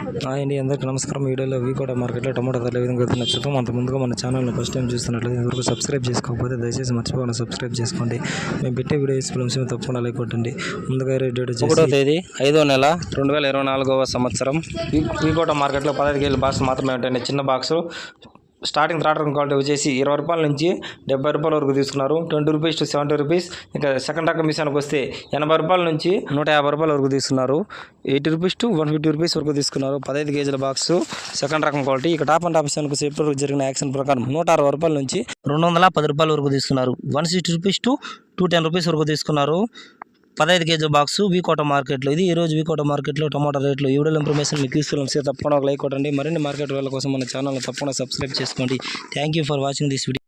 అండి అందరికీ నమస్కారం. వీడియోలో వీకోట మార్కెట్లో టమాటా ధరలు ఏ విధంగా నచ్చుతాం. అంత ముందుగా మన ఛానల్ని ఫస్ట్ టైం చూస్తున్నట్లయితే ఇంతవరకు సబ్స్క్రైబ్ చేసుకోకపోతే దయచేసి మర్చిపోకుండా సబ్స్క్రైబ్ చేసుకోండి. మేము పెట్టే వీడియోస్ ఫిల్మ్స్ తప్పకుండా లైక్ కొట్టండి. ముందుగా డేట్ 1వ తేదీ 5వ నెల 2024వ సంవత్సరం వీకోట మార్కెట్లో 15 కేజీల బాక్స్ మాత్రమే ఉంటాయండి. చిన్న బాక్సు స్టార్టింగ్ థర్డ్ రకం క్వాలిటీ వచ్చేసి 20 రూపాయల నుంచి 70 రూపాయల వరకు తీసుకున్నారు. 20 రూపీస్ టు 70 రూపీస్. ఇంకా సెకండ్ రకం విషయానికి వస్తే 80 రూపాయల నుంచి 150 రూపాయల వరకు తీసుకున్నారు. 80 రూపీస్ టు 150 రూపీస్ వరకు తీసుకున్నారు. 15 కేజీల బాక్సు సెకండ్ రకం క్వాలిటీ. ఇక టాప్ అండ్ టాప్ విషయానికి వస్తే ఇప్పటివరకు జరిగిన యాక్షన్ ప్రకారం 160 రూపాయల నుంచి 210 రూపాయల వరకు తీసుకున్నారు. 160 రూపీస్ టు 210 రూపీస్ వరకు తీసుకున్నారు. 15 కేజీ బాక్సు వీకోట మార్కెట్లో. ఇది ఈరోజు వీకోట మార్కెట్లో టమాటా రేట్లు. ఈ వీడియో ఇన్ఫర్మేషన్ మీకు యూస్ఫుల్ తప్పకుండా ఒక లైక్ కొట్టండి. మరిన్ని మార్కెట్ వాళ్ళ కోసం మన ఛానల్ని తప్పకుండా సబ్స్క్రైబ్ చేసుకోండి. Thank you for watching this video.